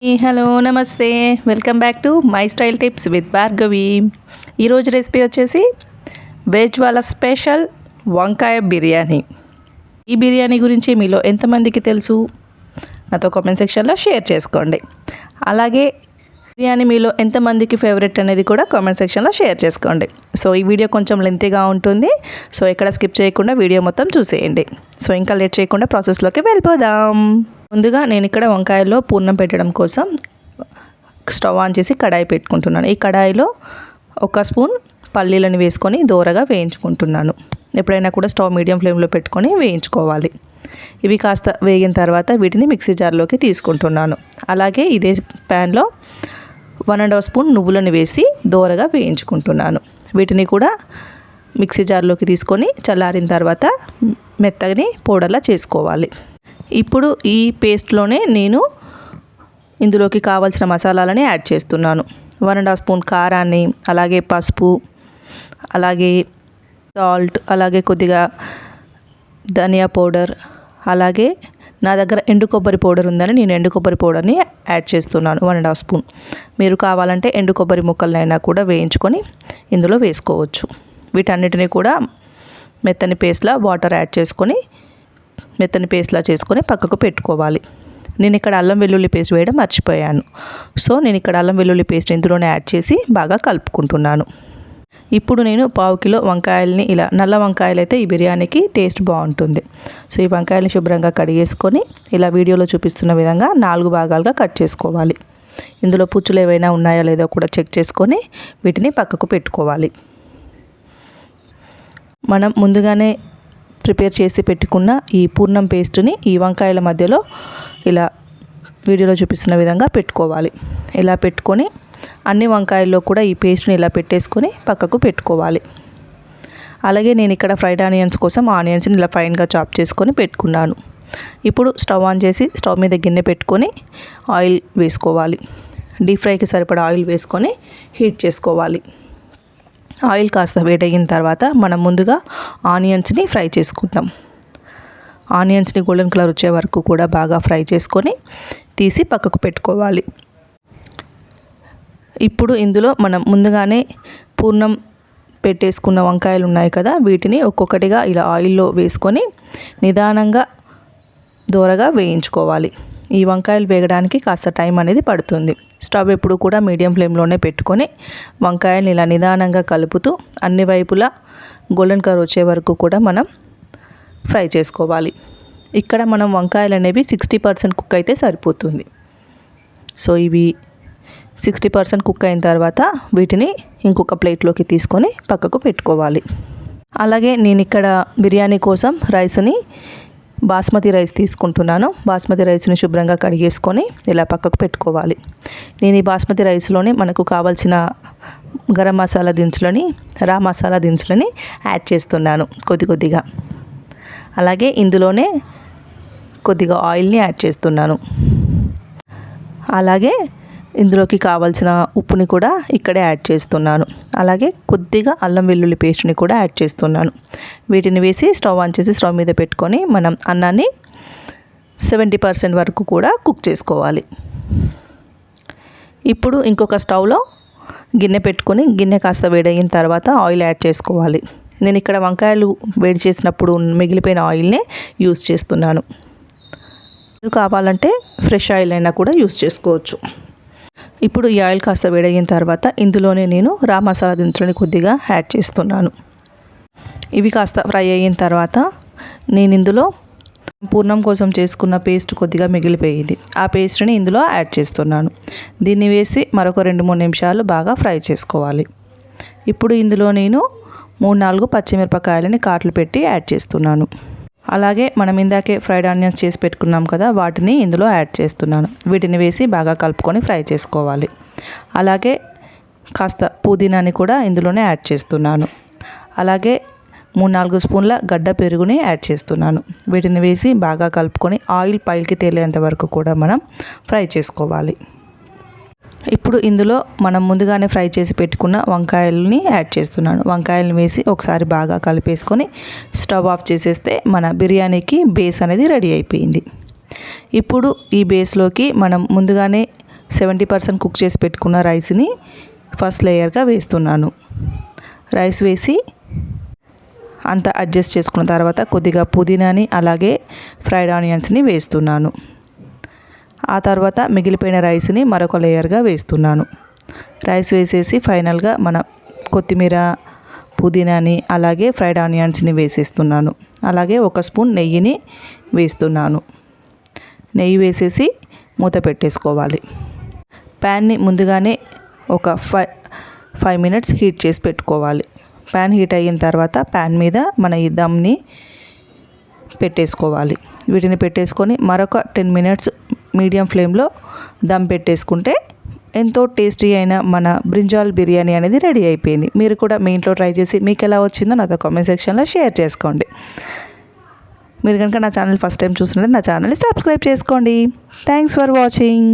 Hello నమస్తే, welcome back to my style tips with Bhargavi. ఈరోజు recipe వచ్చేసి వెజ్ వాళ్ళ స్పెషల్ వంకాయ బిర్యానీ. ఈ బిర్యానీ గురించి మీలో ఎంతమందికి తెలుసు నాతో కామెంట్ సెక్షన్లో షేర్ చేసుకోండి. అలాగే బిర్యానీ మీలో ఎంతమందికి ఫేవరెట్ అనేది కూడా కామెంట్ సెక్షన్లో షేర్ చేసుకోండి. సో ఈ వీడియో కొంచెం లెంతీగా ఉంటుంది, సో ఎక్కడ స్కిప్ చేయకుండా వీడియో మొత్తం చూసేయండి. సో ఇంకా లేట్ చేయకుండా ప్రాసెస్లోకి వెళ్ళిపోదాం. ముందుగా నేను ఇక్కడ వంకాయల్లో పూర్ణం పెట్టడం కోసం స్టవ్ ఆన్ చేసి కడాయి పెట్టుకుంటున్నాను. ఈ కడాయిలో ఒక స్పూన్ పల్లీలను వేసుకొని దోరగా వేయించుకుంటున్నాను. ఎప్పుడైనా కూడా స్టవ్ మీడియం ఫ్లేమ్లో పెట్టుకొని వేయించుకోవాలి. ఇవి కాస్త వేగిన తర్వాత వీటిని మిక్సీ జార్లోకి తీసుకుంటున్నాను. అలాగే ఇదే ప్యాన్లో 1.5 స్పూన్ నువ్వులను వేసి దోరగా వేయించుకుంటున్నాను. వీటిని కూడా మిక్సీ జార్లోకి తీసుకొని చల్లారిన తర్వాత మెత్తని పౌడర్లా చేసుకోవాలి. ఇప్పుడు ఈ పేస్ట్లోనే నేను ఇందులోకి కావాల్సిన మసాలాలని యాడ్ చేస్తున్నాను. 1.5 స్పూన్ కారాన్ని, అలాగే పసుపు, అలాగే సాల్ట్, అలాగే కొద్దిగా ధనియా పౌడర్, అలాగే నా దగ్గర ఎండు కొబ్బరి పౌడర్ ఉందని నేను ఎండు కొబ్బరి పౌడర్ని యాడ్ చేస్తున్నాను 1.5 స్పూన్. మీరు కావాలంటే ఎండు కొబ్బరి ముక్కలనైనా కూడా వేయించుకొని ఇందులో వేసుకోవచ్చు. వీటన్నిటిని కూడా మెత్తని పేస్ట్లా వాటర్ యాడ్ చేసుకొని మెత్తని పేస్ట్లా చేసుకొని పక్కకు పెట్టుకోవాలి. నేను ఇక్కడ అల్లం వెల్లుల్లి పేస్ట్ వేయడం మర్చిపోయాను. సో నేను ఇక్కడ అల్లం వెల్లుల్లి పేస్ట్ ఇందులోనే యాడ్ చేసి బాగా కలుపుకుంటున్నాను. ఇప్పుడు నేను 1/2 కిలో వంకాయలని, ఇలా నల్ల వంకాయలు అయితే ఈ బిర్యానీకి టేస్ట్ బాగుంటుంది. సో ఈ వంకాయలని శుభ్రంగా కడిగేసుకొని ఇలా వీడియోలో చూపిస్తున్న విధంగా 4 భాగాలుగా కట్ చేసుకోవాలి. ఇందులో పుచ్చులు ఏవైనా ఉన్నాయో లేదో కూడా చెక్ చేసుకొని వీటిని పక్కకు పెట్టుకోవాలి. మనం ముందుగానే ప్రిపేర్ చేసి పెట్టుకున్న ఈ పూర్ణం పేస్ట్ని ఈ వంకాయల మధ్యలో ఇలా వీడియోలో చూపిస్తున్న విధంగా పెట్టుకోవాలి. ఇలా పెట్టుకొని అన్ని వంకాయల్లో కూడా ఈ పేస్ట్ని ఇలా పెట్టేసుకొని పక్కకు పెట్టుకోవాలి. అలాగే నేను ఇక్కడ ఫ్రైడ్ ఆనియన్స్ కోసం ఆనియన్స్ని ఇలా ఫైన్గా చాప్ చేసుకొని పెట్టుకున్నాను. ఇప్పుడు స్టవ్ ఆన్ చేసి స్టవ్ మీద గిన్నె పెట్టుకొని ఆయిల్ వేసుకోవాలి. డీప్ ఫ్రైకి సరిపడా ఆయిల్ వేసుకొని హీట్ చేసుకోవాలి. ఆయిల్ కాస్త వేడయిన తర్వాత మనం ముందుగా ఆనియన్స్ని ఫ్రై చేసుకుందాం. ఆనియన్స్ని గోల్డెన్ కలర్ వచ్చే వరకు కూడా బాగా ఫ్రై చేసుకొని తీసి పక్కకు పెట్టుకోవాలి. ఇప్పుడు ఇందులో మనం ముందుగానే పూర్ణం పెట్టేసుకున్న వంకాయలు ఉన్నాయి కదా, వీటిని ఒక్కొక్కటిగా ఇలా ఆయిల్లో వేసుకొని నిదానంగా దోరగా వేయించుకోవాలి. ఈ వంకాయలు వేగడానికి కాస్త టైం అనేది పడుతుంది. స్టవ్ ఎప్పుడు కూడా మీడియం ఫ్లేమ్లోనే పెట్టుకొని వంకాయలు ఇలా నిదానంగా కలుపుతూ అన్ని వైపులా గోల్డెన్ కలర్ వచ్చే వరకు కూడా మనం ఫ్రై చేసుకోవాలి. ఇక్కడ మనం వంకాయలు అనేవి 60% కుక్ అయితే సరిపోతుంది. సో ఇవి 60% కుక్ అయిన తర్వాత వీటిని ఇంకొక ప్లేట్లోకి తీసుకొని పక్కకు పెట్టుకోవాలి. అలాగే నేను ఇక్కడ బిర్యానీ కోసం రైస్ని బాస్మతి రైస్ తీసుకుంటున్నాను. బాస్మతి రైస్ని శుభ్రంగా కడిగేసుకొని ఇలా పక్కకు పెట్టుకోవాలి. నేను ఈ బాస్మతి రైస్లోనే మనకు కావాల్సిన గరం మసాలా దినుసులని, రా మసాలా దినుసులని యాడ్ చేస్తున్నాను కొద్దిగా. అలాగే ఇందులోనే కొద్దిగా ఆయిల్ని యాడ్ చేస్తున్నాను. అలాగే ఇందులోకి కావాల్సిన ఉప్పుని కూడా ఇక్కడే యాడ్ చేస్తున్నాను. అలాగే కొద్దిగా అల్లం వెల్లుల్లి పేస్ట్ని కూడా యాడ్ చేస్తున్నాను. వీటిని వేసి స్టవ్ ఆన్ చేసి స్టవ్ మీద పెట్టుకొని మనం అన్నాన్ని 70% వరకు కూడా కుక్ చేసుకోవాలి. ఇప్పుడు ఇంకొక స్టవ్లో గిన్నె పెట్టుకొని గిన్నె కాస్త వేడయిన తర్వాత ఆయిల్ యాడ్ చేసుకోవాలి. నేను ఇక్కడ వంకాయలు వేడి చేసినప్పుడు మిగిలిపోయిన ఆయిల్నే యూస్ చేస్తున్నాను. మీరు కావాలంటే ఫ్రెష్ ఆయిల్ అయినా కూడా యూస్ చేసుకోవచ్చు. ఇప్పుడు ఈ ఆయిల్ కాస్త వేడయిన తర్వాత ఇందులోనే నేను రా మసాలా దినుసులని కొద్దిగా యాడ్ చేస్తున్నాను. ఇవి కాస్త ఫ్రై అయిన తర్వాత నేను ఇందులో పూర్ణం కోసం చేసుకున్న పేస్ట్ కొద్దిగా మిగిలిపోయింది. ఆ పేస్ట్ని ఇందులో యాడ్ చేస్తున్నాను. దీన్ని వేసి మరొక 2-3 నిమిషాలు బాగా ఫ్రై చేసుకోవాలి. ఇప్పుడు ఇందులో నేను 3-4 పచ్చిమిరపకాయలని కాట్లు పెట్టి యాడ్ చేస్తున్నాను. అలాగే మనం ఇందాకే ఫ్రైడ్ ఆనియన్స్ చేసి పెట్టుకున్నాం కదా, వాటిని ఇందులో యాడ్ చేస్తున్నాను. వీటిని వేసి బాగా కలుపుకొని ఫ్రై చేసుకోవాలి. అలాగే కాస్త పుదీనాని కూడా ఇందులోనే యాడ్ చేస్తున్నాను. అలాగే 3-4 స్పూన్ల గడ్డ పెరుగుని యాడ్ చేస్తున్నాను. వీటిని వేసి బాగా కలుపుకొని ఆయిల్ పైకి తేలేంత వరకు కూడా మనం ఫ్రై చేసుకోవాలి. ఇప్పుడు ఇందులో మనం ముందుగానే ఫ్రై చేసి పెట్టుకున్న వంకాయలని యాడ్ చేస్తున్నాను. వంకాయలను వేసి ఒకసారి బాగా కలిపేసుకొని స్టవ్ ఆఫ్ చేసేస్తే మన బిర్యానీకి బేస్ అనేది రెడీ అయిపోయింది. ఇప్పుడు ఈ బేస్లోకి మనం ముందుగానే 70% కుక్ చేసి పెట్టుకున్న రైస్ని ఫస్ట్ లేయర్గా వేస్తున్నాను. రైస్ వేసి అంతా అడ్జస్ట్ చేసుకున్న తర్వాత కొద్దిగా పుదీనాని అలాగే ఫ్రైడ్ ఆనియన్స్ని వేస్తున్నాను. ఆ తర్వాత మిగిలిపోయిన రైస్ని మరొక లేయర్గా వేస్తున్నాను. రైస్ వేసేసి ఫైనల్గా మన కొత్తిమీర, పుదీనాని అలాగే ఫ్రైడ్ ఆనియన్స్ని వేసేస్తున్నాను. అలాగే 1 స్పూన్ నెయ్యిని వేస్తున్నాను. నెయ్యి వేసేసి మూత పెట్టేసుకోవాలి. ప్యాన్ని ముందుగానే ఒక 5 మినిట్స్ హీట్ చేసి పెట్టుకోవాలి. ప్యాన్ హీట్ అయిన తర్వాత ప్యాన్ మీద మన ఈ దమ్ని పెట్టేసుకోవాలి. వీటిని పెట్టేసుకొని మరొక 10 మినిట్స్ మీడియం ఫ్లేమ్లో దమ్ పెట్టేసుకుంటే ఎంతో టేస్టీ అయిన మన బ్రింజాల్ బిర్యానీ అనేది రెడీ అయిపోయింది. మీరు కూడా మీ ఇంట్లో ట్రై చేసి మీకు ఎలా వచ్చిందో నాతో కామెంట్ సెక్షన్లో షేర్ చేసుకోండి. మీరు కనుక నా ఛానల్ ఫస్ట్ టైం చూస్తున్నట్లయితే నా ఛానల్ని సబ్స్క్రైబ్ చేసుకోండి. Thanks for watching.